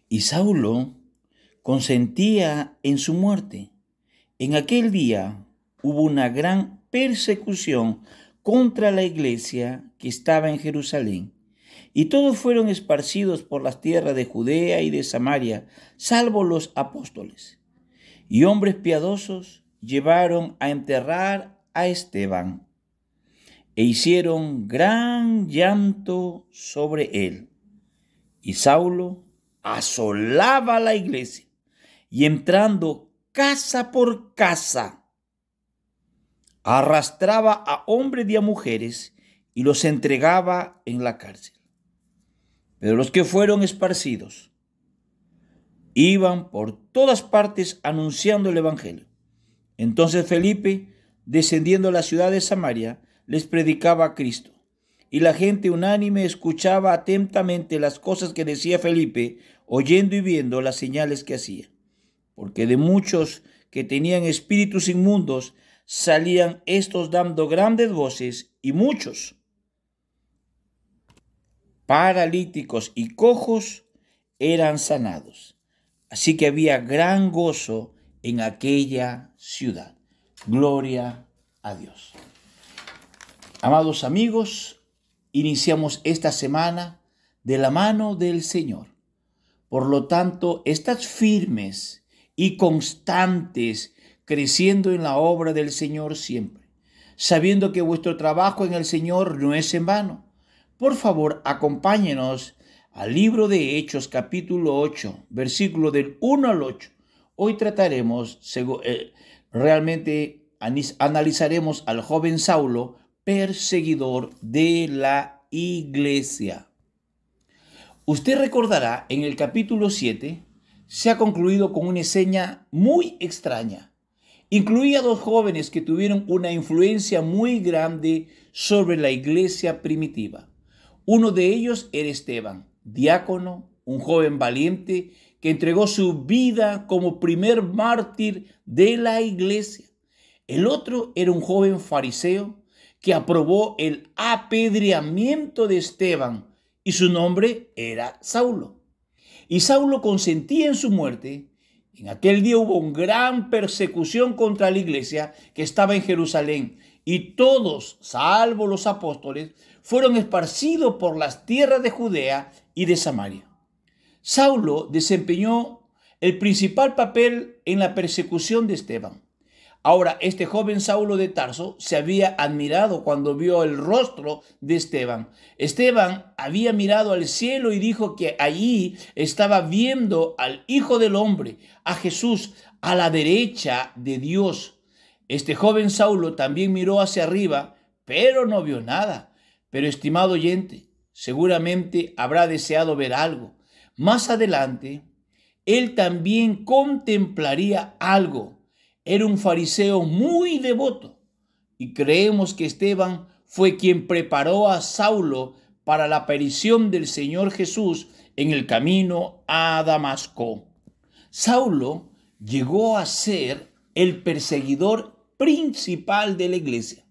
Y Saulo consentía en su muerte. En aquel día hubo una gran persecución contra la iglesia que estaba en Jerusalén, y todos fueron esparcidos por las tierras de Judea y de Samaria, salvo los apóstoles. Y hombres piadosos llevaron a enterrar a Esteban, e hicieron gran llanto sobre él. Y Saulo asolaba la iglesia, y entrando casa por casa, arrastraba a hombres y a mujeres y los entregaba en la cárcel. Pero los que fueron esparcidos iban por todas partes anunciando el evangelio. Entonces Felipe, descendiendo a la ciudad de Samaria, les predicaba a Cristo. Y la gente unánime escuchaba atentamente las cosas que decía Felipe, oyendo y viendo las señales que hacía. Porque de muchos que tenían espíritus inmundos salían estos dando grandes voces, y muchos paralíticos y cojos eran sanados. Así que había gran gozo en aquella ciudad. Gloria a Dios. Amados amigos, iniciamos esta semana de la mano del Señor. Por lo tanto, estad firmes y constantes, creciendo en la obra del Señor siempre, sabiendo que vuestro trabajo en el Señor no es en vano. Por favor, acompáñenos al libro de Hechos, capítulo 8, versículo del 1 al 8. Hoy trataremos, realmente analizaremos al joven Saulo, perseguidor de la iglesia. Usted recordará, en el capítulo 7, se ha concluido con una escena muy extraña. Incluía dos jóvenes que tuvieron una influencia muy grande sobre la iglesia primitiva. Uno de ellos era Esteban, diácono, un joven valiente que entregó su vida como primer mártir de la iglesia. El otro era un joven fariseo que aprobó el apedreamiento de Esteban, y su nombre era Saulo. Y Saulo consentía en su muerte. En aquel día hubo una gran persecución contra la iglesia que estaba en Jerusalén, y todos, salvo los apóstoles, fueron esparcidos por las tierras de Judea y de Samaria. Saulo desempeñó el principal papel en la persecución de Esteban. Ahora, este joven Saulo de Tarso se había admirado cuando vio el rostro de Esteban. Esteban había mirado al cielo y dijo que allí estaba viendo al Hijo del Hombre, a Jesús, a la derecha de Dios. Este joven Saulo también miró hacia arriba, pero no vio nada. Pero, estimado oyente, seguramente habrá deseado ver algo. Más adelante, él también contemplaría algo. Era un fariseo muy devoto, y creemos que Esteban fue quien preparó a Saulo para la aparición del Señor Jesús en el camino a Damasco. Saulo llegó a ser el perseguidor principal de la iglesia.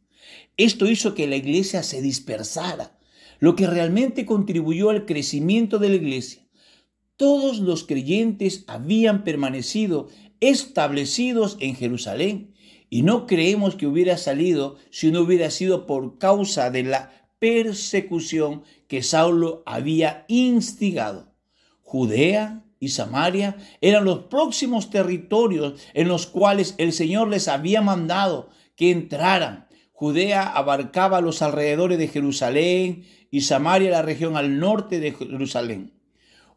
Esto hizo que la iglesia se dispersara, lo que realmente contribuyó al crecimiento de la iglesia. Todos los creyentes habían permanecido establecidos en Jerusalén, y no creemos que hubiera salido si no hubiera sido por causa de la persecución que Saulo había instigado. Judea y Samaria eran los próximos territorios en los cuales el Señor les había mandado que entraran. Judea abarcaba los alrededores de Jerusalén y Samaria la región al norte de Jerusalén.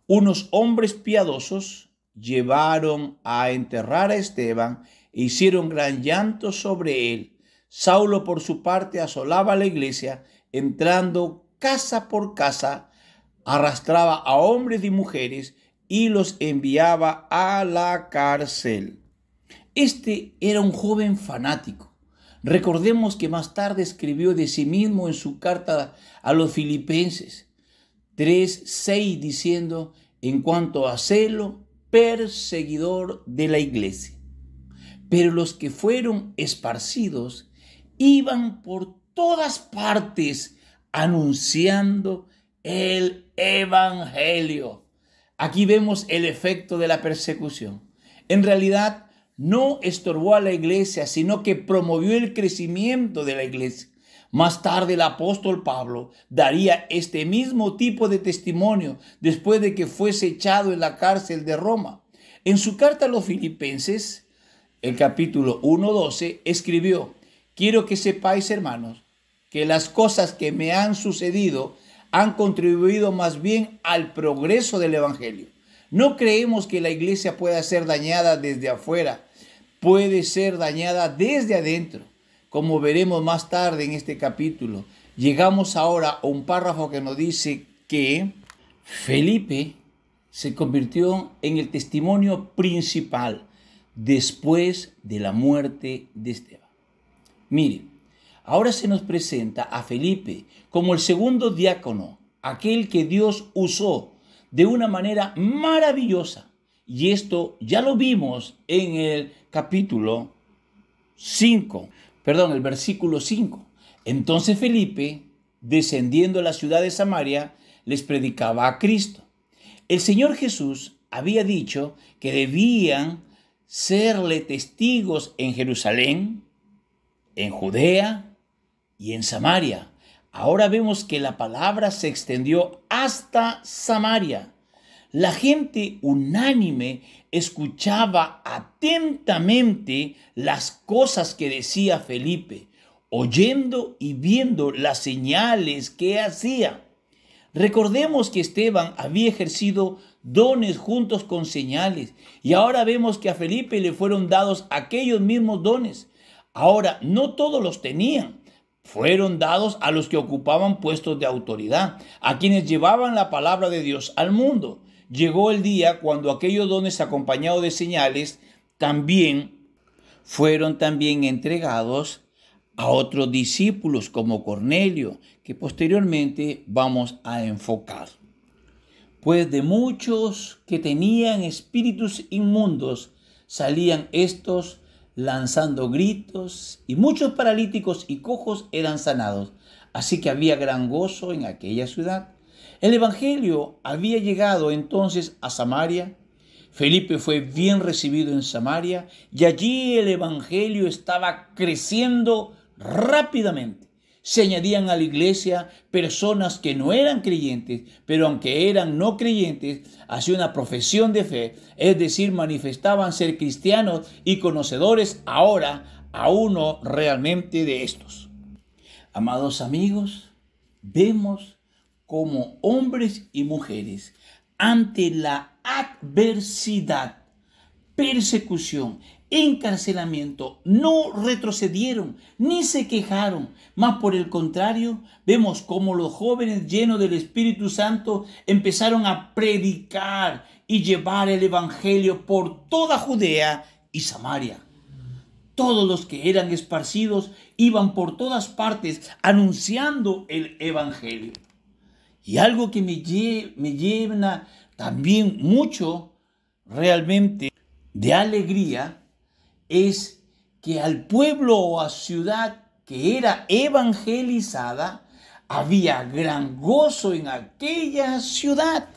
Unos hombres piadosos llevaron a enterrar a Esteban e hicieron gran llanto sobre él. Saulo, por su parte, asolaba la iglesia, entrando casa por casa, arrastraba a hombres y mujeres y los enviaba a la cárcel. Este era un joven fanático. Recordemos que más tarde escribió de sí mismo en su carta a los Filipenses 3:6, diciendo: en cuanto a celo, perseguidor de la iglesia. Pero los que fueron esparcidos iban por todas partes anunciando el evangelio. Aquí vemos el efecto de la persecución. En realidad, no estorbó a la iglesia, sino que promovió el crecimiento de la iglesia. Más tarde el apóstol Pablo daría este mismo tipo de testimonio después de que fuese echado en la cárcel de Roma. En su carta a los Filipenses, el capítulo 1:12, escribió: quiero que sepáis, hermanos, que las cosas que me han sucedido han contribuido más bien al progreso del evangelio. No creemos que la iglesia pueda ser dañada desde afuera, puede ser dañada desde adentro. Como veremos más tarde en este capítulo, llegamos ahora a un párrafo que nos dice que Felipe se convirtió en el testimonio principal después de la muerte de Esteban. Mire, ahora se nos presenta a Felipe como el segundo diácono, aquel que Dios usó de una manera maravillosa. Y esto ya lo vimos en el capítulo 5, el versículo 5. Entonces Felipe, descendiendo a la ciudad de Samaria, les predicaba a Cristo. El Señor Jesús había dicho que debían serle testigos en Jerusalén, en Judea y en Samaria. Ahora vemos que la palabra se extendió hasta Samaria. La gente unánime escuchaba atentamente las cosas que decía Felipe, oyendo y viendo las señales que hacía. Recordemos que Esteban había ejercido dones juntos con señales, y ahora vemos que a Felipe le fueron dados aquellos mismos dones. Ahora, no todos los tenían. Fueron dados a los que ocupaban puestos de autoridad, a quienes llevaban la palabra de Dios al mundo. Llegó el día cuando aquellos dones acompañados de señales fueron entregados a otros discípulos como Cornelio, que posteriormente vamos a enfocar. Pues de muchos que tenían espíritus inmundos salían estos lanzando gritos, y muchos paralíticos y cojos eran sanados. Así que había gran gozo en aquella ciudad. El evangelio había llegado entonces a Samaria. Felipe fue bien recibido en Samaria y allí el evangelio estaba creciendo rápidamente. Se añadían a la iglesia personas que no eran creyentes, pero aunque eran no creyentes, hacían una profesión de fe, es decir, manifestaban ser cristianos y conocedores ahora a uno realmente de estos. Amados amigos, vemos como hombres y mujeres ante la adversidad, persecución, encarcelamiento, no retrocedieron ni se quejaron, más por el contrario, vemos cómo los jóvenes llenos del Espíritu Santo empezaron a predicar y llevar el evangelio por toda Judea y Samaria. Todos los que eran esparcidos iban por todas partes anunciando el evangelio. Y algo que me llena también mucho realmente de alegría es que al pueblo o a ciudad que era evangelizada había gran gozo en aquella ciudad.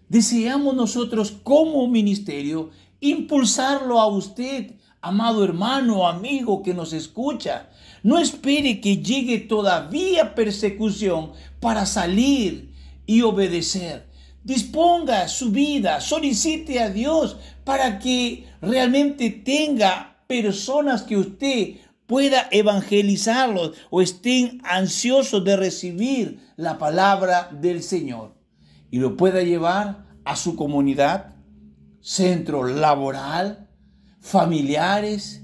Deseamos nosotros como ministerio impulsarlo a usted, amado hermano o amigo que nos escucha. No espere que llegue todavía persecución para salir y obedecer. Disponga su vida, solicite a Dios para que realmente tenga personas que usted pueda evangelizarlos o estén ansiosos de recibir la palabra del Señor y lo pueda llevar a su comunidad, centro laboral, familiares,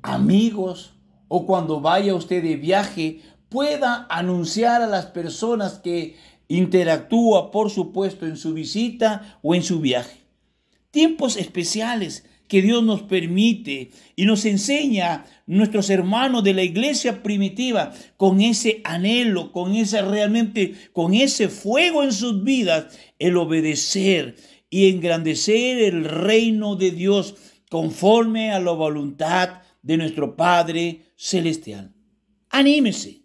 amigos, o cuando vaya usted de viaje, pueda anunciar a las personas que interactúa, por supuesto, en su visita o en su viaje. Tiempos especiales que Dios nos permite y nos enseña nuestros hermanos de la iglesia primitiva con ese anhelo, con ese fuego en sus vidas, el obedecer y engrandecer el reino de Dios conforme a la voluntad de nuestro Padre Celestial. Anímese,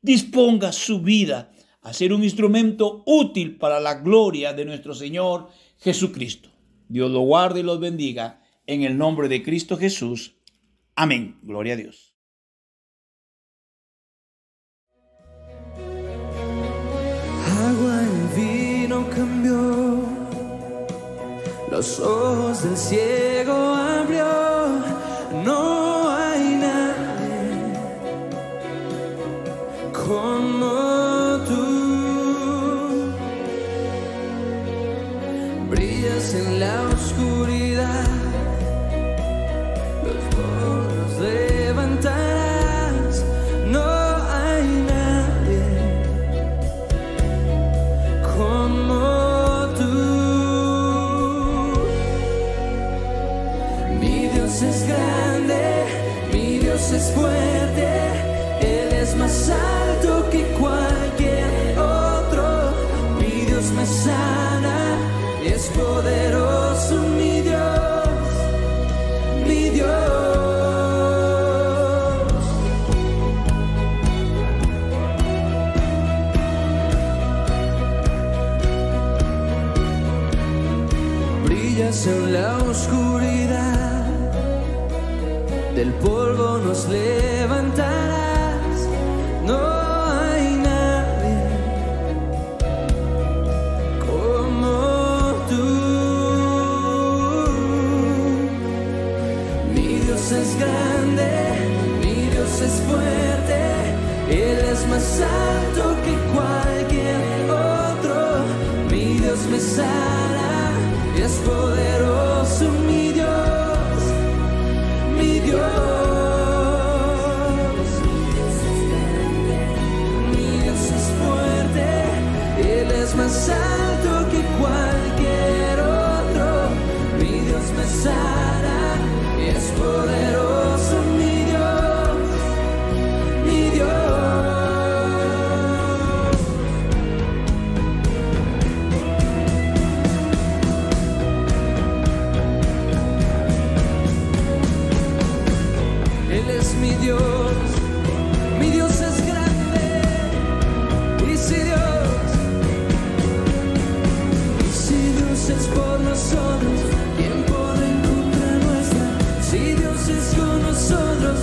disponga su vida a ser un instrumento útil para la gloria de nuestro Señor Jesucristo. Dios los guarde y los bendiga en el nombre de Cristo Jesús. Amén. Gloria a Dios. Agua en vino cambió, los ojos del ciego abrió. No hay nadie como tú. Brillas en la oscuridad, los ojos levantarás. No hay nadie como tú. Mi Dios es grande, mi Dios es fuerte, Él es más alto que cualquier otro. Mi Dios me sana, es poderoso, mi Dios, mi Dios. Brillas en la oscuridad, del polvo nos levantarás. No hay nadie como tú. Mi Dios es grande, mi Dios es fuerte, Él es más alto que cualquier otro. Mi Dios me sana, es poderoso, mi Dios, mi Dios. Mi Dios es fuerte, Él es más alto que cualquier otro. Mi Dios me sana, es poderoso, mi Dios, mi Dios. Él es mi Dios es grande. Y si Dios es por nosotros, ¿quién podrá en contra nuestra? Si Dios es con nosotros,